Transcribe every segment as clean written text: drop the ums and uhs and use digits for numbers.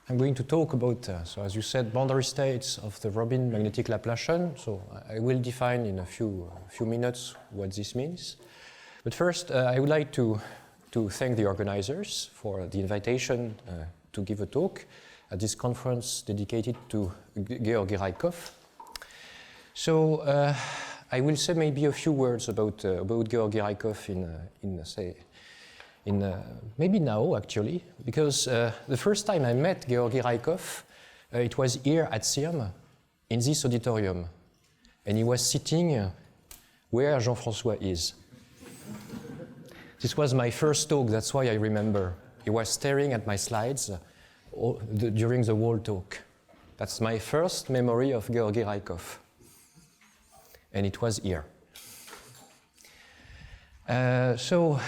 I'm going to talk about, so as you said, boundary states of the Robin magnetic Laplacian. So I will define in a few minutes what this means. But first, I would like to thank the organizers for the invitation to give a talk at this conference dedicated to Georgi Raykov. So I will say maybe a few words about Georgi Raykov maybe now actually, because the first time I met Georgi Raykov, it was here at CIRM in this auditorium, and he was sitting where Jean-François is. This was my first talk, that's why I remember. He was staring at my slides during the whole talk. That's my first memory of Georgi Raykov. And it was here. So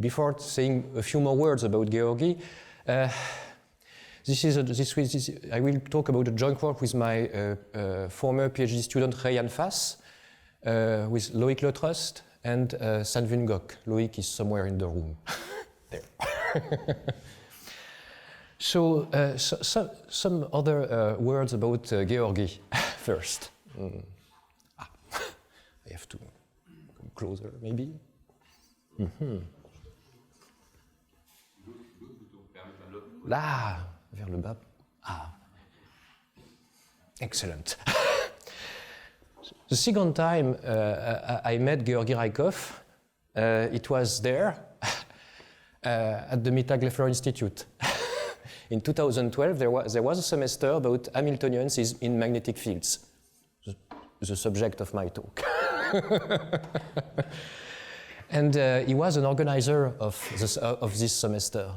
before saying a few more words about Georgi, I will talk about a joint work with my former PhD student Hennenfent, with Loïc Letrust and Sanvun Gok. Loïc is somewhere in the room. There. So some other words about Georgi first. I have to come closer, maybe. Là, vers le bas. Ah, excellent. The second time I met Georgi Raykov, it was there at the Mittag-Leffler Institute. In 2012, there was a semester about hamiltonians in magnetic fields, the subject of my talk. And he was an organizer of this semester.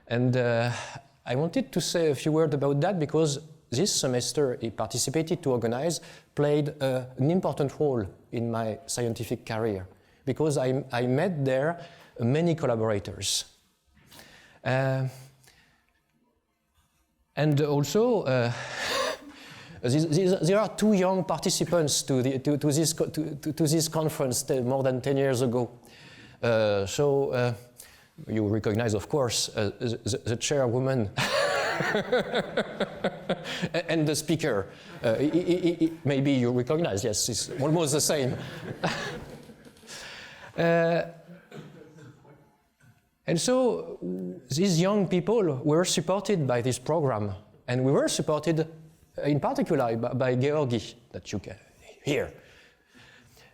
And I wanted to say a few words about that because this semester he participated to organize, played an important role in my scientific career because I met there many collaborators. And also, there are two young participants to this conference more than 10 years ago. So you recognize, of course, the chairwoman and the speaker. Maybe you recognize, yes, it's almost the same. And so these young people were supported by this program, and we were supported in particular by Georgi, that you can hear.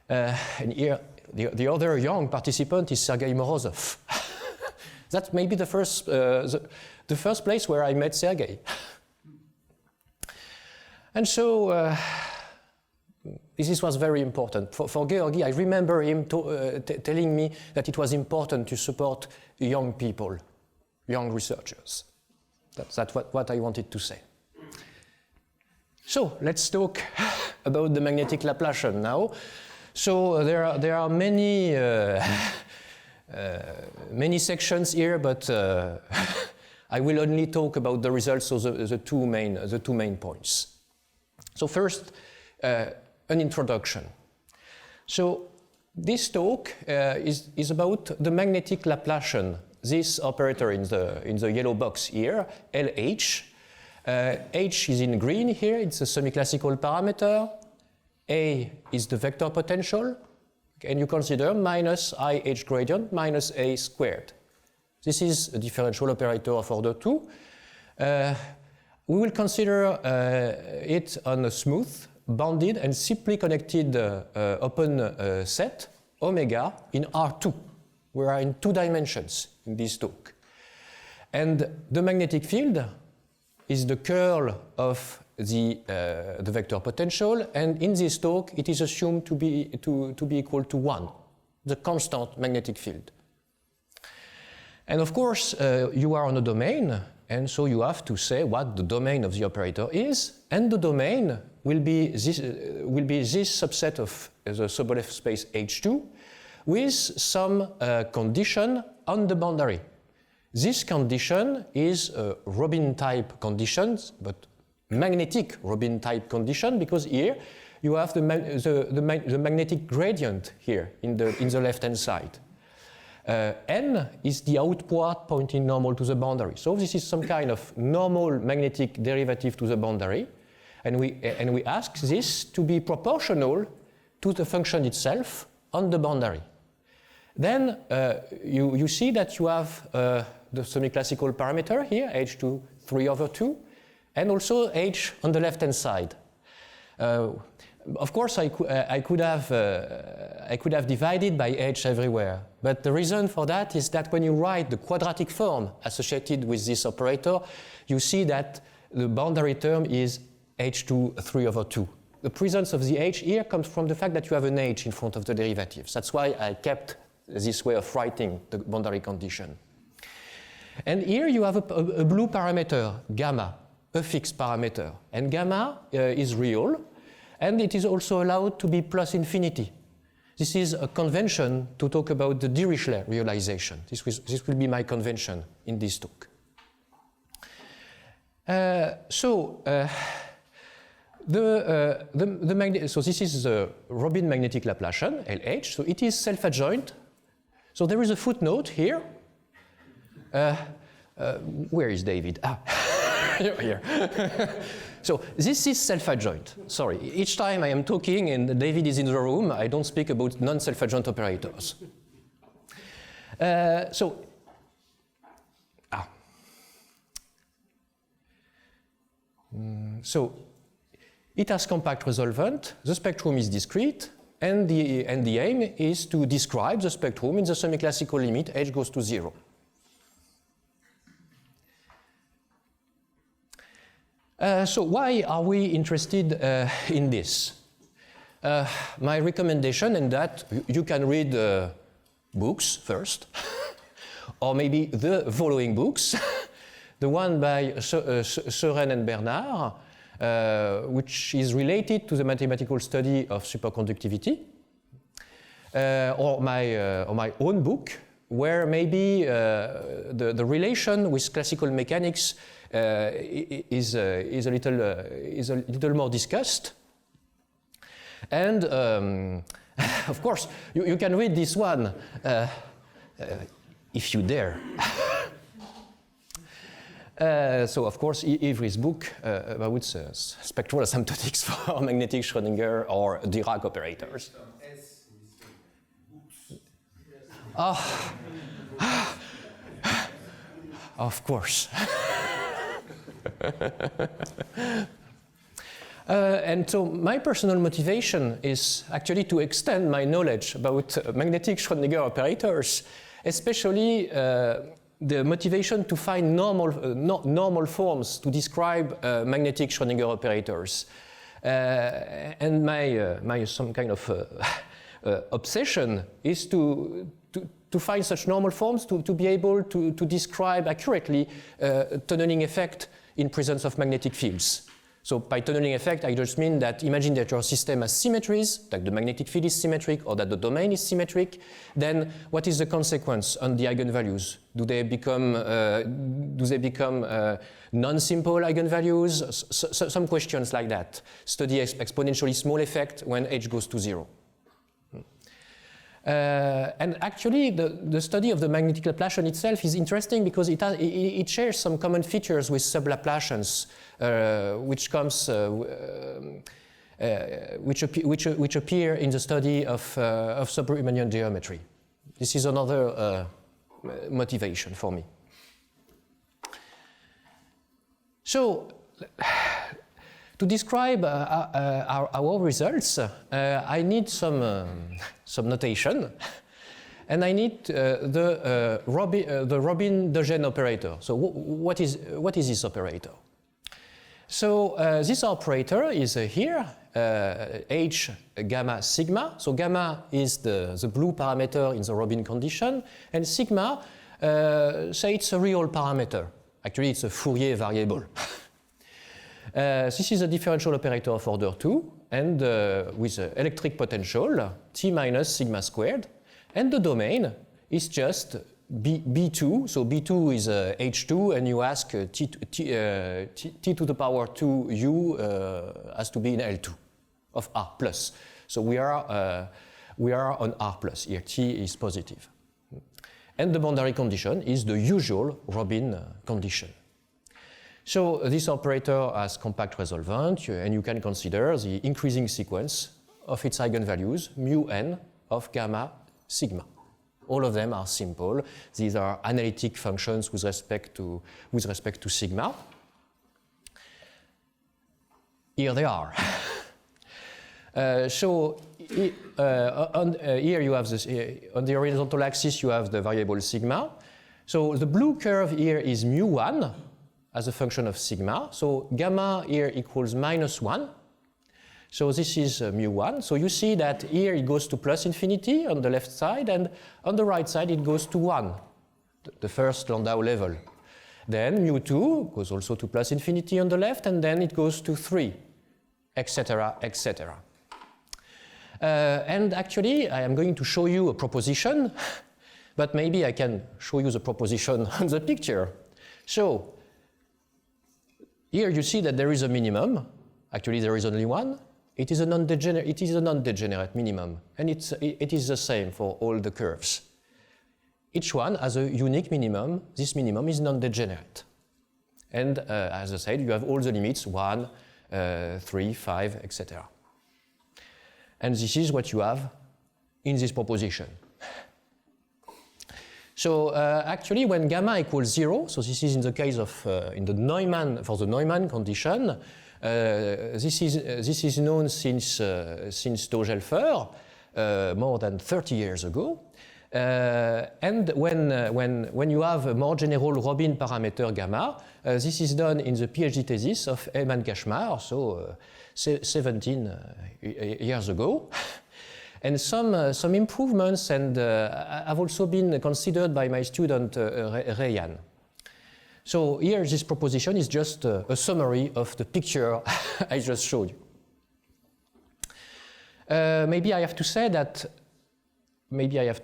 And here, the other young participant is Sergei Morozov. That's maybe the first place where I met Sergei. And so this was very important. For Georgi, I remember him telling me that it was important to support young people, young researchers. That's what I wanted to say. So let's talk about the magnetic Laplacian now. So there are many many sections here, but I will only talk about the results of the two main points. So first, an introduction. So this talk is about the magnetic Laplacian, this operator in the yellow box here, LH. H is in green here, it's a semi-classical parameter. A is the vector potential, and you consider minus IH gradient minus A squared. This is a differential operator of order 2. We will consider it on a smooth, bounded, and simply connected open set, omega, in R2. We are in 2 dimensions in this talk. And the magnetic field is the curl of the vector potential, and in this talk it is assumed to be equal to 1, the constant magnetic field. And of course you are on a domain, and so you have to say what the domain of the operator is, and the domain will be this subset of the Sobolev space H2 with some condition on the boundary. This condition is a Robin type condition, but magnetic Robin type condition, because here you have the magnetic gradient here in the left hand side. n is the outward pointing normal to the boundary. So this is some kind of normal magnetic derivative to the boundary, and we ask this to be proportional to the function itself on the boundary. Then you see that you have the semi-classical parameter here, h2 3/2, and also h on the left-hand side. Of course, I could have divided by h everywhere, but the reason for that is that when you write the quadratic form associated with this operator, you see that the boundary term is h2 3/2. The presence of the h here comes from the fact that you have an h in front of the derivatives. That's why I kept this way of writing the boundary condition. And here you have a blue parameter, gamma, a fixed parameter. And gamma is real, and it is also allowed to be plus infinity. This is a convention to talk about the Dirichlet realization. This will be my convention in this talk. So this is the Robin magnetic Laplacian, LH. So it is self-adjoint. So there is a footnote here. Where is David? Ah, here. So this is self-adjoint. Sorry, each time I am talking and David is in the room, I don't speak about non-self-adjoint operators. So it has compact resolvent, the spectrum is discrete, and the aim is to describe the spectrum in the semi-classical limit h goes to 0. So why are we interested in this? My recommendation is that you can read books first, or maybe the following books. The one by Søren and Bernard, which is related to the mathematical study of superconductivity, or my own book, where maybe the relation with classical mechanics is a little more discussed. And of course, you can read this one if you dare. So of course, Ivry's book about spectral asymptotics for magnetic Schrödinger or Dirac operators. Of course. And so my personal motivation is actually to extend my knowledge about magnetic Schrödinger operators, especially the motivation to find normal forms to describe magnetic Schrödinger operators. And my some kind of obsession is to find such normal forms to be able to describe accurately tunneling effect in presence of magnetic fields. So by tunneling effect, I just mean that imagine that your system has symmetries, that the magnetic field is symmetric or that the domain is symmetric, then what is the consequence on the eigenvalues? Do they become non-simple eigenvalues? Some questions like that. Study exponentially small effect when h goes to 0. And actually, the study of the magnetic Laplacian itself is interesting because it shares some common features with sub-Laplacians, which appear in the study of sub-Riemannian geometry. This is another motivation for me. So, to describe our results, I need some notation, and I need the Robin-de Gennes operator. So what is this operator? So this operator is here, h gamma sigma. So gamma is the blue parameter in the Robin condition, and sigma, say it's a real parameter. Actually, it's a Fourier variable. This is a differential operator of order 2, and with electric potential, T minus sigma squared, and the domain is just B2, so B2 is H2, and you ask T to the power 2U has to be in L2 of R plus. So we are on R plus here, T is positive. And the boundary condition is the usual Robin condition. So this operator has compact resolvent, and you can consider the increasing sequence of its eigenvalues, mu n of gamma sigma. All of them are simple. These are analytic functions with respect to sigma. Here they are. Here you have this, on the horizontal axis you have the variable sigma. So the blue curve here is mu1 as a function of sigma. So gamma here equals -1. So this is mu1. So you see that here it goes to plus infinity on the left side, and on the right side it goes to 1, the first Landau level. Then mu2 goes also to plus infinity on the left, and then it goes to 3, etc., etc. And actually, I am going to show you a proposition, but maybe I can show you the proposition on the picture. So, here you see that there is a minimum. Actually, there is only one. It is a non-degenerate minimum, and it is the same for all the curves. Each one has a unique minimum. This minimum is non-degenerate. And as I said, you have all the limits, 1, 3, 5, etc. And this is what you have in this proposition. So actually, when gamma equals 0, so this is in the case of in the Neumann, for the Neumann condition, this is known since Dogelfer, more than 30 years ago. And when you have a more general Robin parameter gamma, this is done in the PhD thesis of Hennenfent, so 17 years ago. And some improvements have also been considered by my student Rayan. So here this proposition is just a summary of the picture I just showed you. Maybe I have to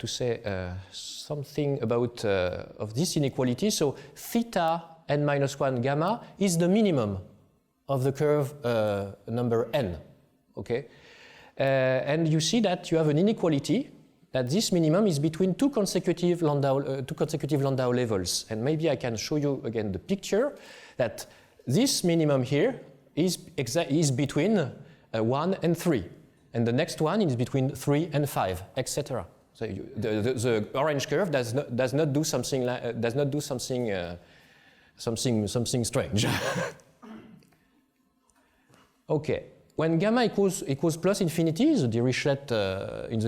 say something about of this inequality. So theta n minus 1 gamma is the minimum of the curve number n. Okay, and you see that you have an inequality that this minimum is between two consecutive Landau levels. And maybe I can show you again the picture that this minimum here is between 1 and 3, and the next one is between 3 and 5, etc. So the orange curve does not do something something strange. Okay, when gamma equals plus infinity, in the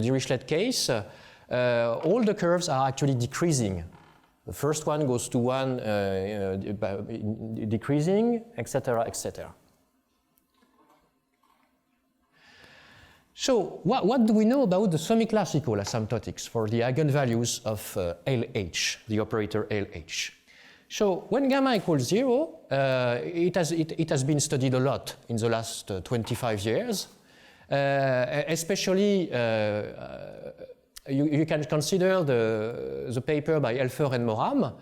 Dirichlet case, all the curves are actually decreasing. The first one goes to 1, decreasing, etc., etc. So, what do we know about the semi-classical asymptotics for the eigenvalues of LH, the operator LH? So, when gamma equals 0, it has been studied a lot in the last 25 years. Especially, you can consider the paper by Elfer and Moram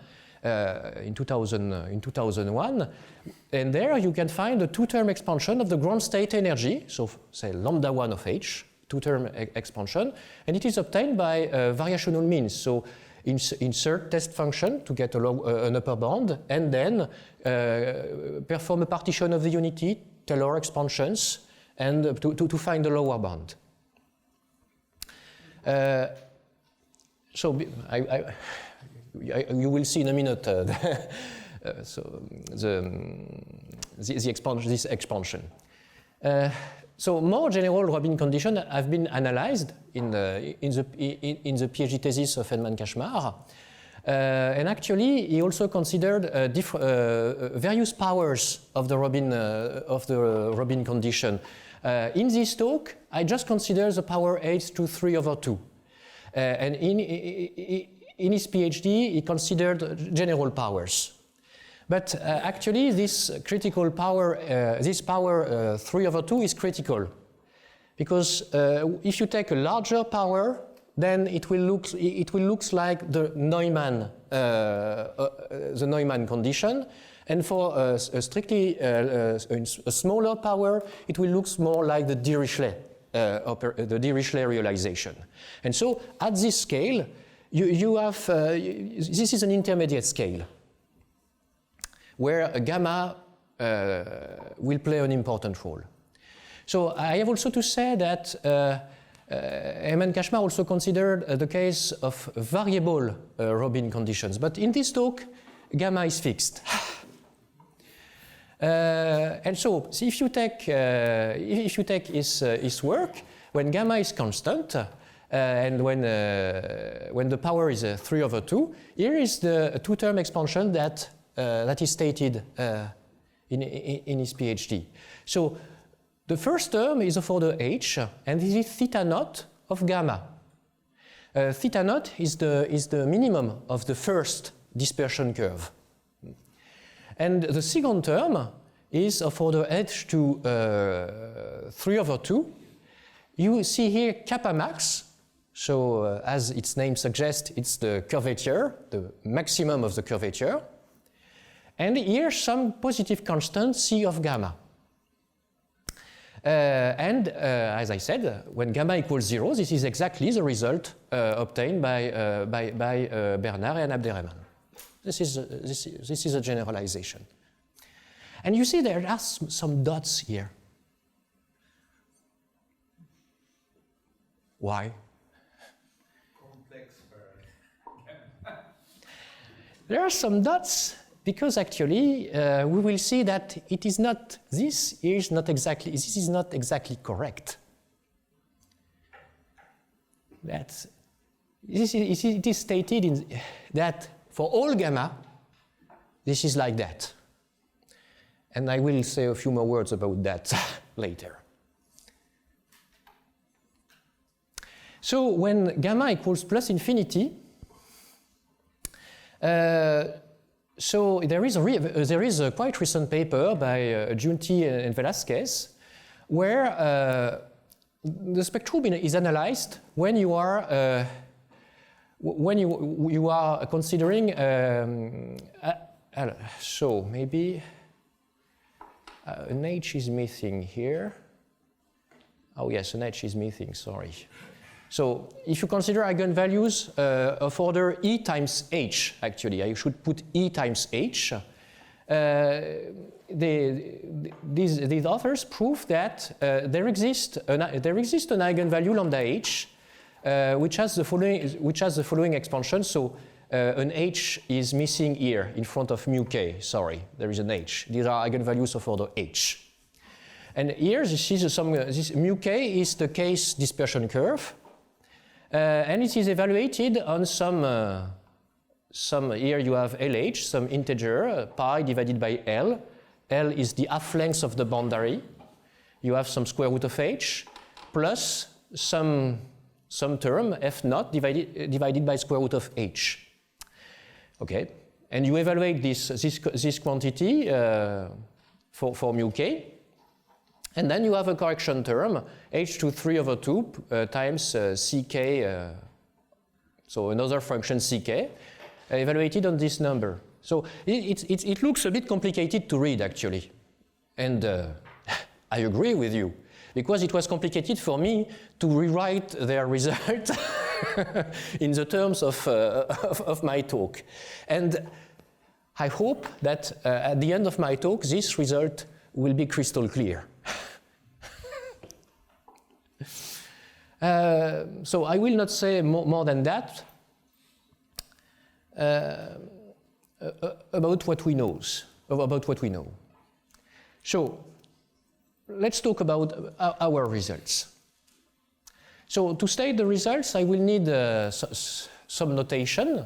in 2001, and there you can find a two-term expansion of the ground state energy, so say lambda 1 of H, two-term expansion, and it is obtained by variational means. So insert test function to get an upper bound, and then perform a partition of the unity, Taylor expansions, and to find the lower bound. So you will see in a minute so this expansion. So more general Robin conditions have been analyzed in the PhD thesis of Hennenfent, and actually he also considered various powers of the Robin condition. In this talk, I just consider the power h to 3/2, and in his PhD he considered general powers. But actually, this critical power, this power 3/2 is critical, because if you take a larger power, then it will look like the Neumann condition, and for a strictly a smaller power, it will look more like the Dirichlet realization. And so, at this scale, you have, this is an intermediate scale where gamma will play an important role. So I have also to say that and Kashmar also considered the case of variable Robin conditions, but in this talk, gamma is fixed. And so if you take his work, when gamma is constant, and when the power is 3/2, here is the two-term expansion that is stated in his PhD. So the first term is of order h, and this is theta naught of gamma. Theta naught is the minimum of the first dispersion curve. And the second term is of order h to 3/2. You see here kappa max. So as its name suggests, it's the curvature, the maximum of the curvature. And here some positive constant c of gamma. As I said, when gamma equals 0, this is exactly the result obtained by Bernard and Abderrahman. This is a generalization. And you see there are some dots here. Why? Complex. There are some dots because actually we will see that it is not, this is not exactly correct. It is stated that for all gamma, this is like that. And I will say a few more words about that later. So when gamma equals plus infinity, so there is a quite recent paper by Giunti and Velasquez where the spectrum is analyzed when you are considering so maybe an h is missing here. Oh yes, an h is missing, sorry. So if you consider eigenvalues of order e times h, actually, I should put e times h. These authors prove that there exists an eigenvalue lambda h, which has the following expansion. So an h is missing here in front of mu k. Sorry, there is an h. These are eigenvalues of order h. And here, this mu k is the case dispersion curve. And it is evaluated on some here you have LH, some integer, pi divided by L. L is the half length of the boundary. You have some square root of h plus some term f naught divided by square root of h. Okay, and you evaluate this quantity for mu k. And then you have a correction term, h to 3/2 times ck, so another function ck, evaluated on this number. So it looks a bit complicated to read, actually. And I agree with you, because it was complicated for me to rewrite their result in the terms of my talk. And I hope that at the end of my talk, this result will be crystal clear. So I will not say more than that about what we know. So let's talk about our results. So to state the results, I will need some notation.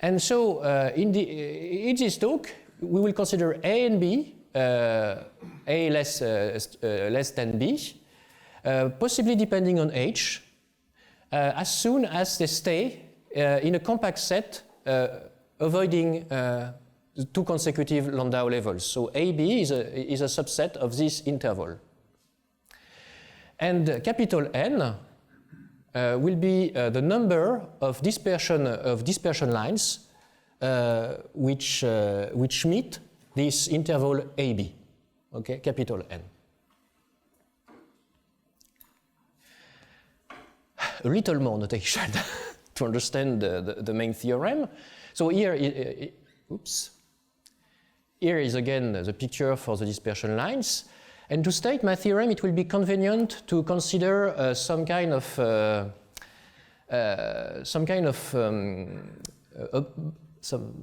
And so in this talk, we will consider A and B, A less than B, possibly depending on h, as soon as they stay in a compact set avoiding two consecutive Landau levels. So AB is a subset of this interval. And capital N will be the number of dispersion lines which meet this interval AB. Okay, capital N. A little more notation to understand the main theorem. So here, here is again the picture for the dispersion lines. And to state my theorem, it will be convenient to consider some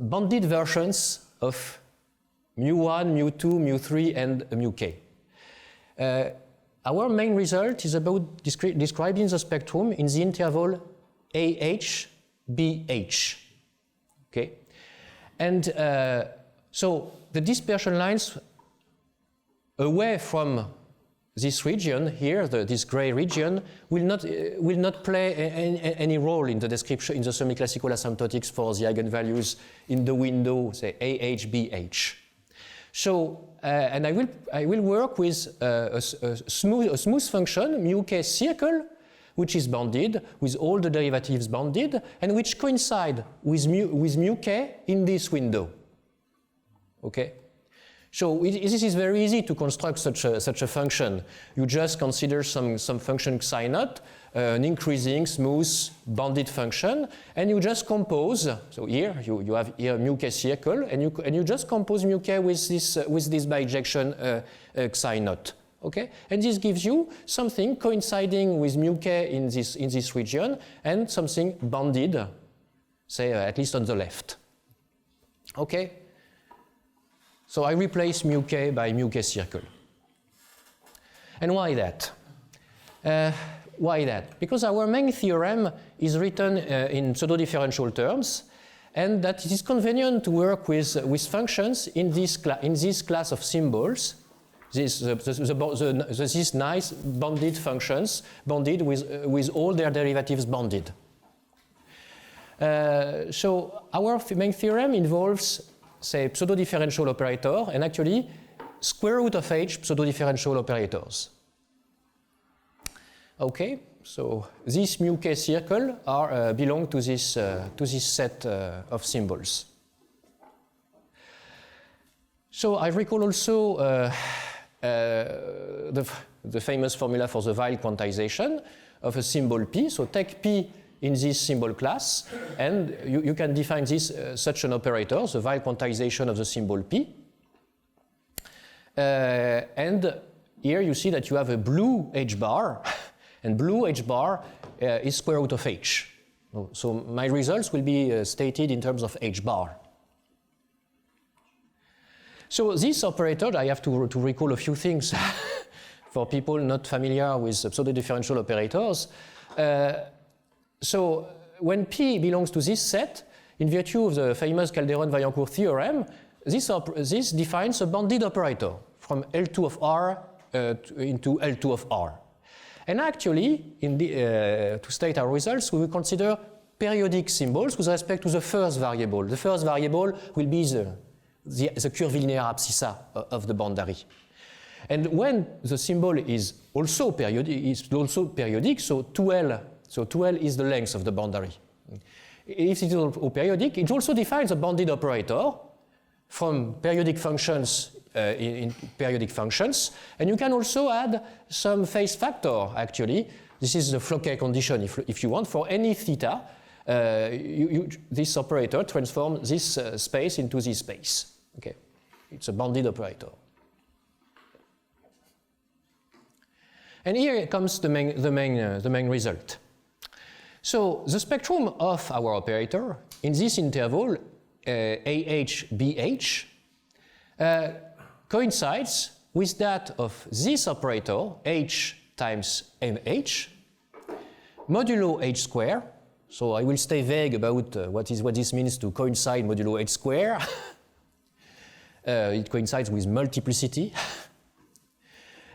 bounded versions of mu1, mu2, mu3, and mu_k. Our main result is about describing the spectrum in the interval aix-bh. Okay, and so the dispersion lines away from this region here, this gray region, will not play any role in the description in the semi-classical asymptotics for the eigenvalues in the window, say aix-bh. So, and I will work with a smooth function mu_k circle, which is bounded with all the derivatives bounded, and which coincide with mu_k in this window. Okay. So this is very easy to construct such a function. You just consider some function psi0, an increasing smooth bounded function, and you just compose. So here you have here mu_k circle, and you just compose mu_k with this bijection psi0. Okay, and this gives you something coinciding with mu_k in this region, and something bounded, say at least on the left. Okay. So I replace mu_k by mu_k circle. And why that? Why that? Because our main theorem is written in pseudo-differential terms, and that it is convenient to work with functions in this class of symbols, these nice bounded functions, bounded with all their derivatives bounded. So our main theorem involves, say, pseudo-differential operator, and actually square root of h pseudo-differential operators. Okay, so this mu_k circle belong to this set of symbols. So I recall also the famous formula for the Weil quantization of a symbol p. So take p in this symbol class, and you can define this such an operator, the Weil quantization of the symbol p. And here you see that you have a blue h bar, and blue h bar is square root of h. So my results will be stated in terms of h bar. So this operator, I have to recall a few things for people not familiar with pseudo-differential operators. So when P belongs to this set, in virtue of the famous Calderon-Vaillancourt theorem, this defines a bounded operator from L2 of R into L2 of R. And actually, to state our results, we will consider periodic symbols with respect to the first variable. The first variable will be the curvilinear abscissa of the boundary. And when the symbol is also periodic, so 2L. So 2L is the length of the boundary. If it is periodic, it also defines a bounded operator from periodic functions in periodic functions. And you can also add some phase factor, actually. This is the Floquet condition, if you want. For any theta, this operator transforms this space into this space. Okay, it's a bounded operator. And here comes the main result. So the spectrum of our operator in this interval aix-bh coincides with that of this operator h times mh modulo h square. So I will stay vague about what this means to coincide modulo h square. It coincides with multiplicity,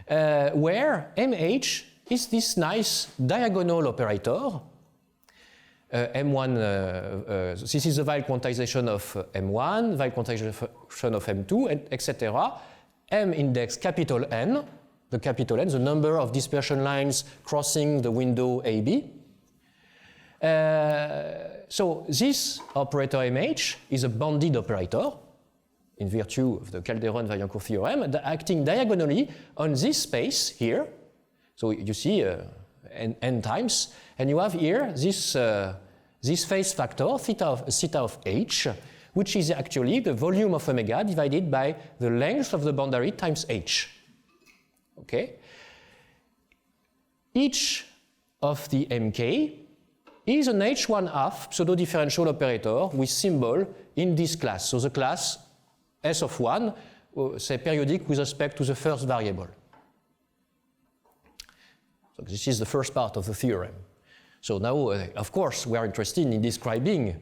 where mh is this nice diagonal operator. M1, this is the Weil quantization of M1, Weil quantization of M2, and etc. M index capital N, the number of dispersion lines crossing the window AB. So this operator MH is a bounded operator in virtue of the Calderon-Vaillancourt theorem, acting diagonally on this space here. So you see n times, and you have here this this phase factor, theta of h, which is actually the volume of omega divided by the length of the boundary times h. Okay? Each of the mk is an h1/2 pseudo-differential operator with symbol in this class. So the class S of 1, say periodic with respect to the first variable. So this is the first part of the theorem. So now, of course, we are interested in describing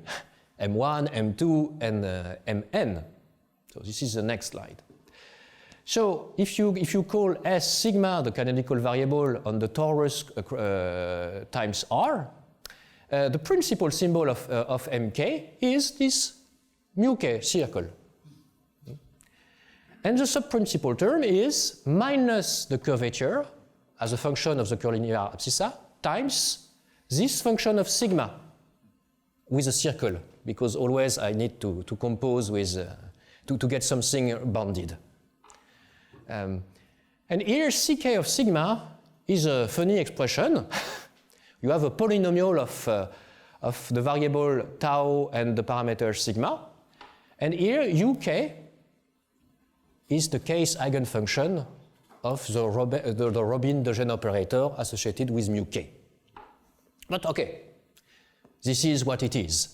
M1, M2, and Mn. So this is the next slide. So if you call S sigma the canonical variable on the torus times R, the principal symbol of Mk is this mu k circle. And the subprincipal term is minus the curvature as a function of the curvilinear abscissa times this function of sigma with a circle, because always I need to compose with, to get something bounded. And here ck of sigma is a funny expression. You have a polynomial of the variable tau and the parameter sigma. And here uk is the case eigenfunction of the Robin de Gennes operator associated with mu k. But okay, this is what it is.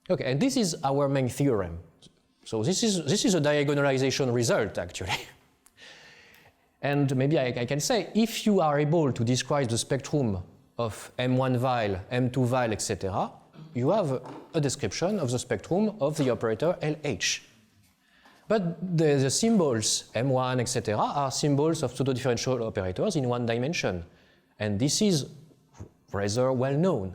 Okay, and this is our main theorem. So this is a diagonalization result, actually. And maybe I can say, if you are able to describe the spectrum of M1 vial, M2 vial, etc., you have a description of the spectrum of the operator LH. But the symbols M1, etc., are symbols of pseudo-differential operators in one dimension. And this is rather well known.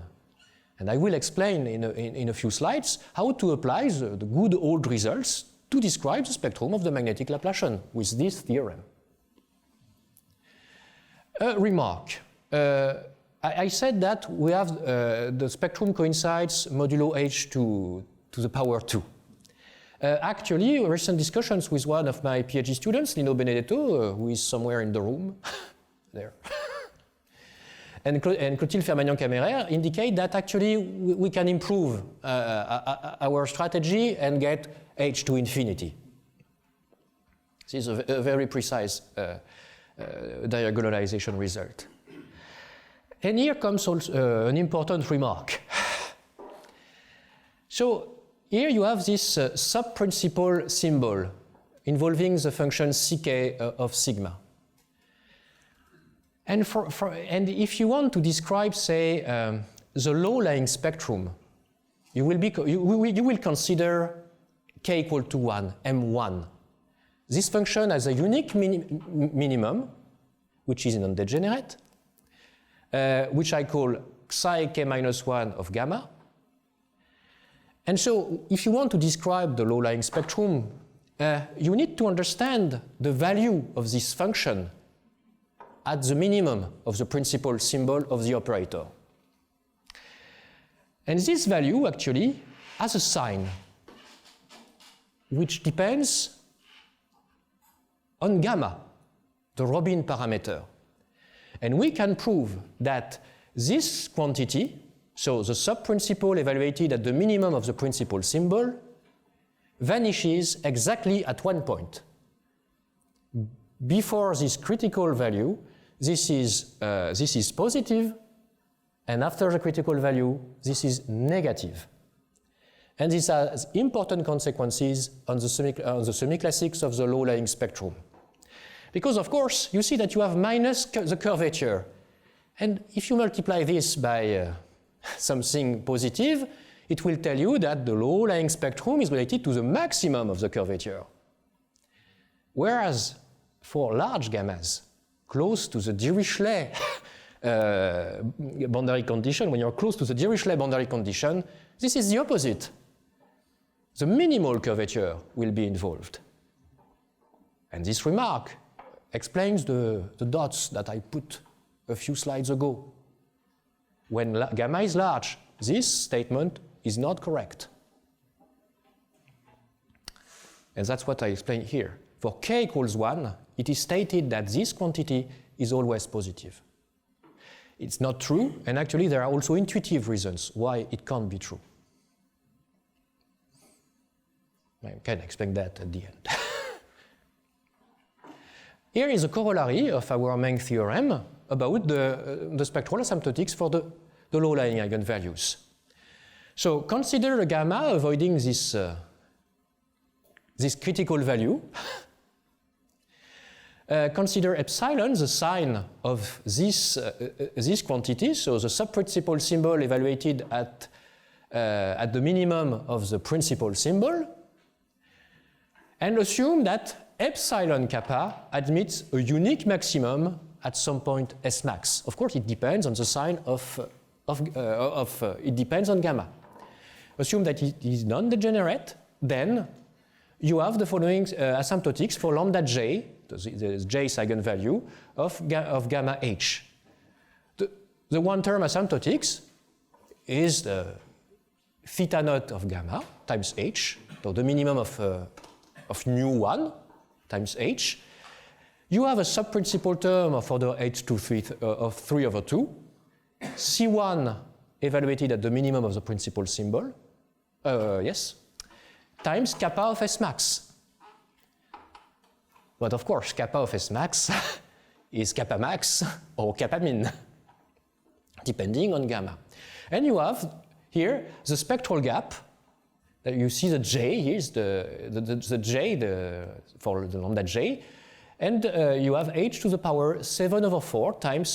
And I will explain in a few slides how to apply the good old results to describe the spectrum of the magnetic Laplacian with this theorem. A remark. I said that we have the spectrum coincides modulo h to the power 2. Actually, recent discussions with one of my PhD students, Lino Benedetto, who is somewhere in the room, there, and Clotilde Fermagnan-Cameraire indicate that actually we can improve our strategy and get h to infinity. This is a very precise diagonalization result. And here comes also an important remark. So here you have this subprincipal symbol involving the function ck of sigma. And, and if you want to describe, say, the low-lying spectrum, you will consider k equal to 1, m1. This function has a unique minimum, which is non-degenerate, which I call psi k minus 1 of gamma. And so, if you want to describe the low-lying spectrum, you need to understand the value of this function at the minimum of the principal symbol of the operator. And this value actually has a sign which depends on gamma, the Robin parameter. And we can prove that this quantity, so the subprincipal evaluated at the minimum of the principal symbol, vanishes exactly at one point. Before this critical value, this is positive, and after the critical value, this is negative. And this has important consequences on the semiclassics of the low-lying spectrum. Because, of course, you see that you have minus the curvature. And if you multiply this by something positive, it will tell you that the low-lying spectrum is related to the maximum of the curvature. Whereas for large gammas, close to the Dirichlet boundary condition, when you're close to the Dirichlet boundary condition, this is the opposite. The minimal curvature will be involved. And this remark explains the dots that I put a few slides ago. When gamma is large, this statement is not correct. And that's what I explain here. For k equals 1, it is stated that this quantity is always positive. It's not true, and actually there are also intuitive reasons why it can't be true. I can explain that at the end. Here is a corollary of our main theorem about the spectral asymptotics for the low-lying eigenvalues. So consider a gamma avoiding this critical value. Consider epsilon, the sign of this quantity, so the subprincipal symbol evaluated at the minimum of the principal symbol, and assume that epsilon kappa admits a unique maximum at some point S max. Of course, it depends on the sign it depends on gamma. Assume that it is non-degenerate, then you have the following asymptotics for lambda j, the j's eigenvalue of gamma h. The one-term asymptotics is the theta naught of gamma times h, so the minimum of nu 1 times h. You have a subprincipal term of order h2 of 3 over 2, C1 evaluated at the minimum of the principal symbol, yes, times kappa of S max. But of course, kappa of S max is kappa max or kappa min, depending on gamma. And you have here the spectral gap. You see the j, here's the j for the lambda j, and you have h to the power 7 over 4 times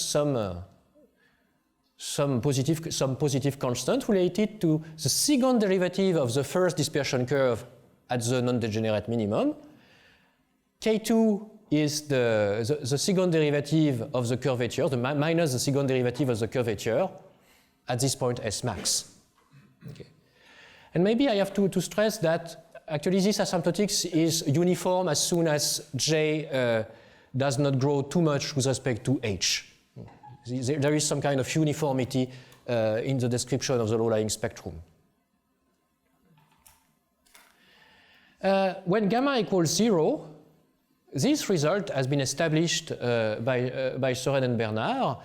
some positive constant related to the second derivative of the first dispersion curve at the non-degenerate minimum. K2 is the second derivative of the curvature, minus the second derivative of the curvature at this point S max. Okay. And maybe I have to stress that actually this asymptotics is uniform as soon as J does not grow too much with respect to H. There is some kind of uniformity in the description of the low-lying spectrum. When gamma equals 0, this result has been established by Soren and Bernard,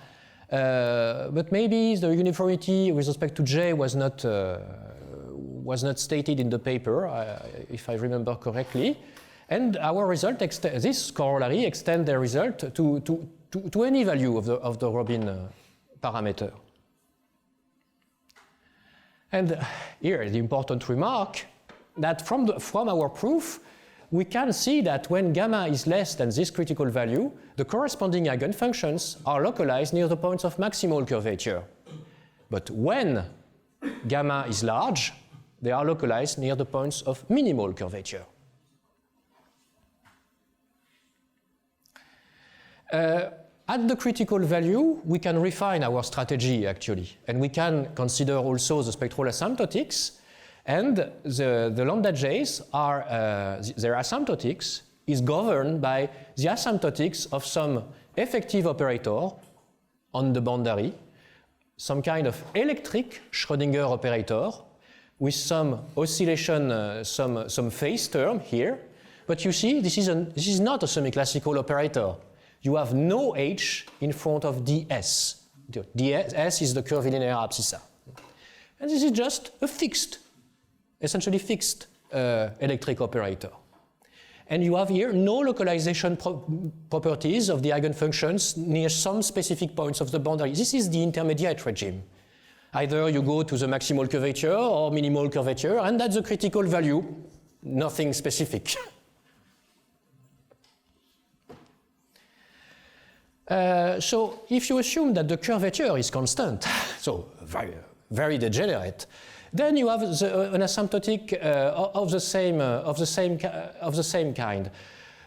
but maybe the uniformity with respect to J was not stated in the paper, if I remember correctly. And our result, this corollary extends the result to any value of the Robin parameter. And here the important remark that from our proof, we can see that when gamma is less than this critical value, the corresponding eigenfunctions are localized near the points of maximal curvature. But when gamma is large, they are localized near the points of minimal curvature. At the critical value, we can refine our strategy actually, and we can consider also the spectral asymptotics, and the lambda j's are, their asymptotics is governed by the asymptotics of some effective operator on the boundary, some kind of electric Schrödinger operator with some oscillation, some phase term here. But you see, this is not a semi-classical operator. You have no h in front of ds. ds is the curvilinear abscissa. And this is just a fixed, essentially fixed electric operator. And you have here no localization properties of the eigenfunctions near some specific points of the boundary. This is the intermediate regime. Either you go to the maximal curvature or minimal curvature, and that's the critical value, nothing specific. So if you assume that the curvature is constant, so very degenerate, then you have an asymptotic of the same kind,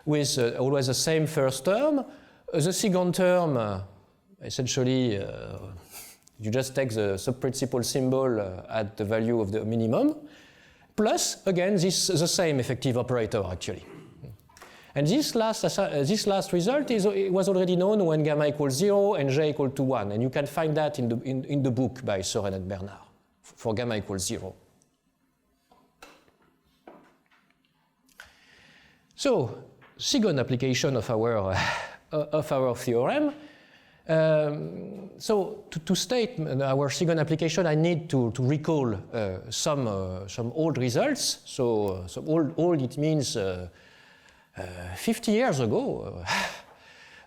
with always the same first term. The second term, essentially, you just take the subprincipal symbol at the value of the minimum, plus again the same effective operator actually. And this last result was already known when gamma equals 0 and j equal to 1, and you can find that in the book by Soren and Bernard for gamma equals 0. So, second application of our theorem, So to state our second application, I need to recall some old results. So old it means 50 years ago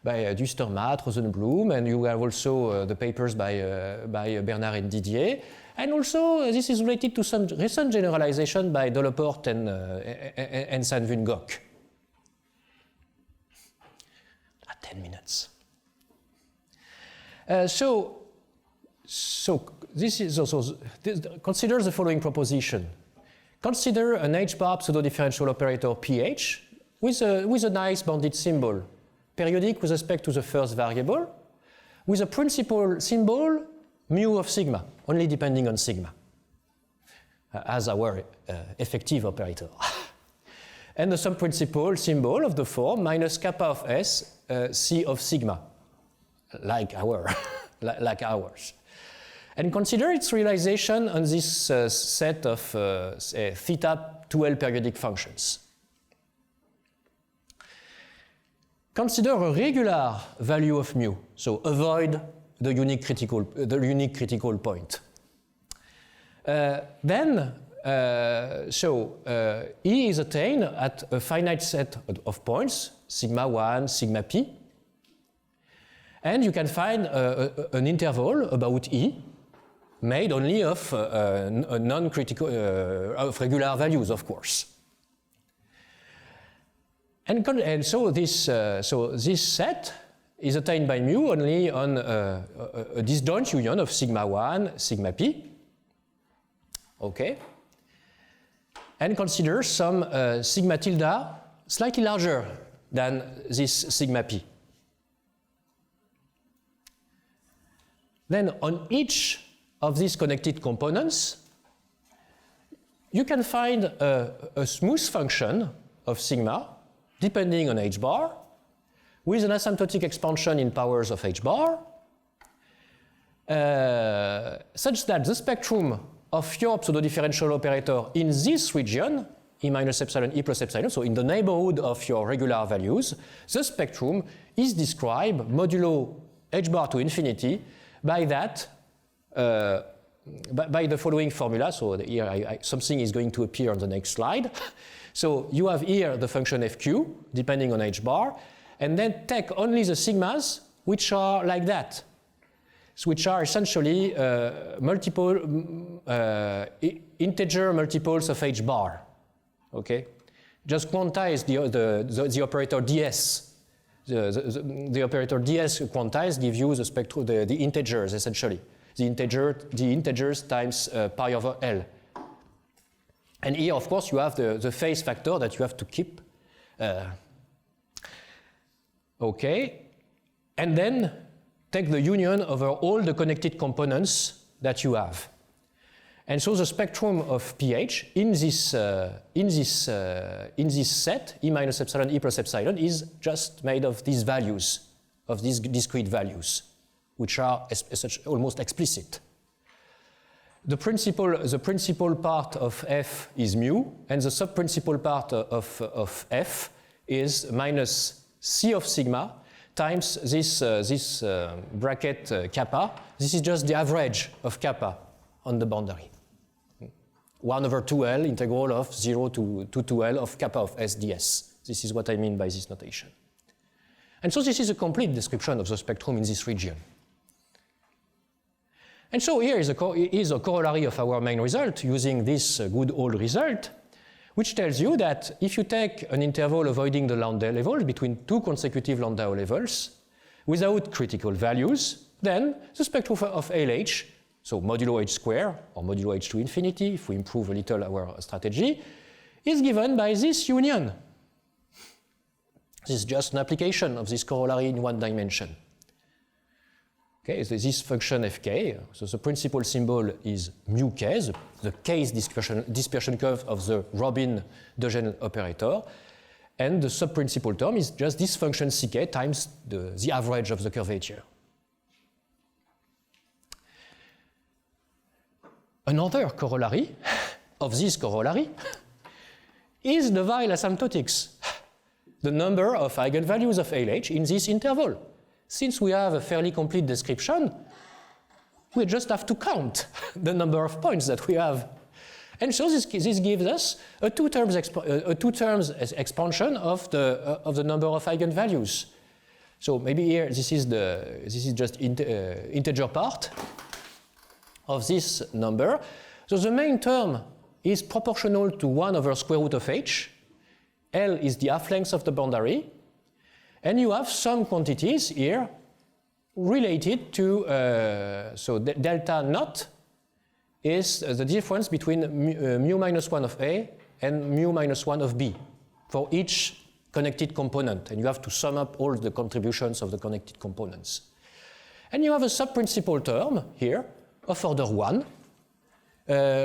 by Dustermaat, Rosenblum, and you have also the papers by Bernard and Didier. And also this is related to some recent generalization by Delaporte and Sanvun Gok. 10 minutes. So this is also, consider the following proposition. Consider an h-bar pseudo-differential operator pH with a nice bounded symbol, periodic with respect to the first variable, with a principal symbol mu of sigma, only depending on sigma, as our effective operator. And the sub-principal symbol of the form minus kappa of s, c of sigma, like ours. And consider its realization on this set of theta 2L periodic functions. Consider a regular value of mu, so avoid the unique critical point. E is attained at a finite set of points, sigma 1, sigma p, and you can find an interval about E made only of non-critical, of regular values, of course. And so this set is attained by mu only on a disjoint union of sigma 1, sigma p. Okay. And consider some sigma tilde slightly larger than this sigma p. Then on each of these connected components, you can find a smooth function of sigma depending on h bar with an asymptotic expansion in powers of h bar such that the spectrum of your pseudo-differential operator in this region, E minus epsilon, E plus epsilon, so in the neighborhood of your regular values, the spectrum is described modulo h bar to infinity by that, by the following formula. So here something is going to appear on the next slide. So you have here the function fq depending on h bar, and then take only the sigmas which are like that, which are essentially integer multiples of h bar. Okay, just quantize the operator ds. The operator ds quantized gives you the spectrum, the integers essentially, the integers times pi over L. And here, of course, you have the phase factor that you have to keep. Okay, and then take the union over all the connected components that you have. And so the spectrum of pH in this set, E minus epsilon, E plus epsilon, is just made of these values, of these discrete values, which are almost explicit. The principal part of F is mu, and the sub-principal part of F is minus C of sigma times this bracket kappa. This is just the average of kappa on the boundary. 1 over 2L integral of 0 to 2L of kappa of S ds. This is what I mean by this notation. And so this is a complete description of the spectrum in this region. And so here is a corollary of our main result using this good old result, which tells you that if you take an interval avoiding the Landau level between two consecutive Landau levels without critical values, then the spectrum of LH, so modulo h square or modulo h to infinity, if we improve a little our strategy, is given by this union. This is just an application of this corollary in one dimension. Okay, so this function fk, so the principal symbol is mu k, the case dispersion curve of the Robin de Gennes operator, and the sub-principal term is just this function ck times the average of the curvature. Another corollary of this corollary is the Weil asymptotics, the number of eigenvalues of LH in this interval. since we have a fairly complete description, we just have to count the number of points that we have. And so this gives us a two-terms expansion of the number of eigenvalues. So maybe here this is just integer part of this number. So the main term is proportional to 1 over square root of h. L is the half length of the boundary, and you have some quantities here related to so delta naught is the difference between mu minus 1 of A and mu minus 1 of B for each connected component, and you have to sum up all the contributions of the connected components. And you have a subprincipal term here of order 1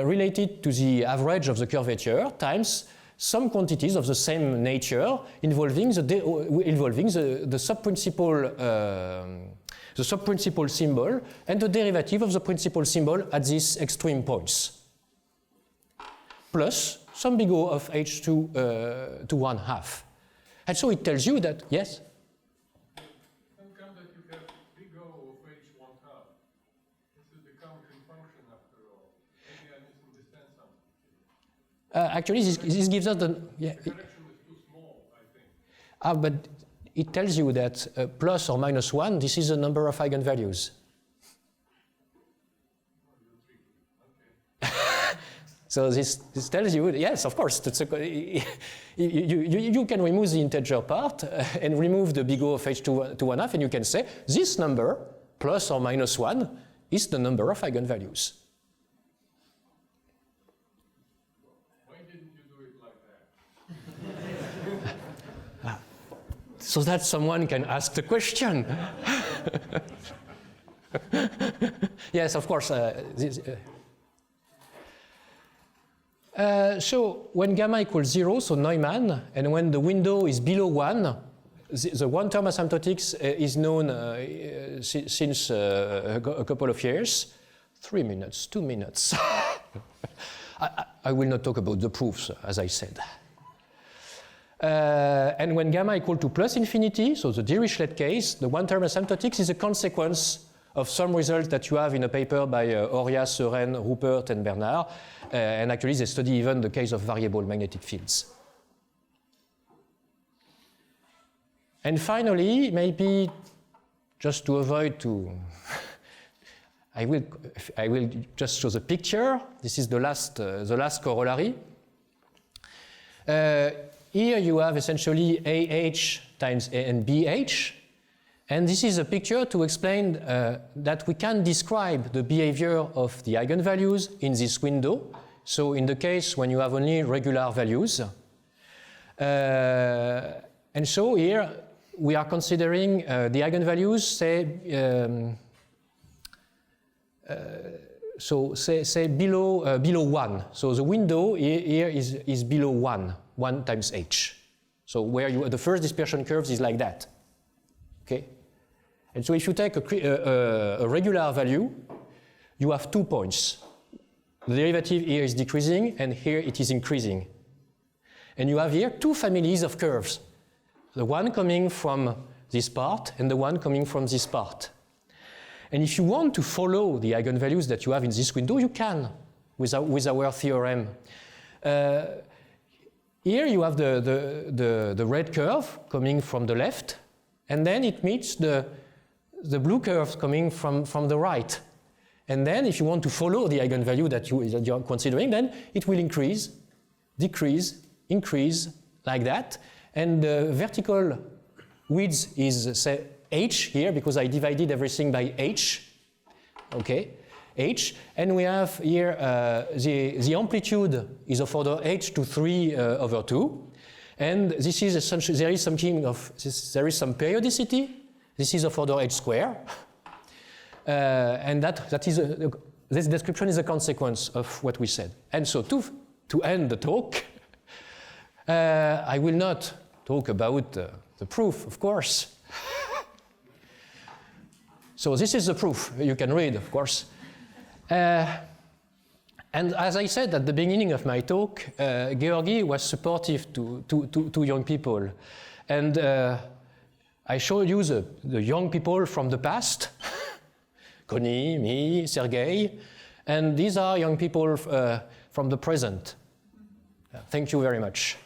related to the average of the curvature times some quantities of the same nature involving the subprincipal symbol and the derivative of the principal symbol at these extreme points, plus some big O of h to 1/2. And so it tells you that, yes? How come that you have big O of h1/2? This is the counting function after all. Maybe I misunderstand something. Actually, this gives us the... Yeah, the correction is too small, I think. but it tells you that plus or minus 1, this is the number of eigenvalues. So this tells you, yes, of course, that's you can remove the integer part and remove the big O of h to 1/2, and you can say this number, plus or minus 1, is the number of eigenvalues. Why didn't you do it like that? So that someone can ask the question. Yes, of course. So when gamma equals 0, so Neumann, and when the window is below 1, the one-term asymptotics is known since a couple of years. 3 minutes, 2 minutes. I will not talk about the proofs, as I said. And when gamma equal to plus infinity, so the Dirichlet case, the one-term asymptotics is a consequence of some results that you have in a paper by Oria, Seren, Rupert, and Bernard. And actually, they study even the case of variable magnetic fields. And finally, maybe just to avoid to... I will just show the picture. This is the last corollary. Here you have essentially AH times A and BH. And this is a picture to explain that we can describe the behavior of the eigenvalues in this window. So in the case when you have only regular values. And so here we are considering the eigenvalues, say below 1. So the window here is below 1 times h. So where the first dispersion curves is like that. Okay? And so if you take a regular value, you have 2 points. The derivative here is decreasing, and here it is increasing. And you have here 2 families of curves. The one coming from this part, and the one coming from this part. And if you want to follow the eigenvalues that you have in this window, you can, with our theorem. Here you have the red curve coming from the left, and then it meets the blue curve coming from the right. And then if you want to follow the eigenvalue that you are considering, then it will increase, decrease, increase, like that. And the vertical width is, say, h here, because I divided everything by h. Okay, h. And we have here the amplitude is of order h to 3 over 2. And this is essentially, there is some periodicity. This is of order h square. And this description is a consequence of what we said. And so to end the talk, I will not talk about the proof, of course. So this is the proof. You can read, of course. And as I said at the beginning of my talk, Georgi was supportive to young people. And I showed you the young people from the past, Connie, me, Sergei, and these are young people from the present. Thank you very much.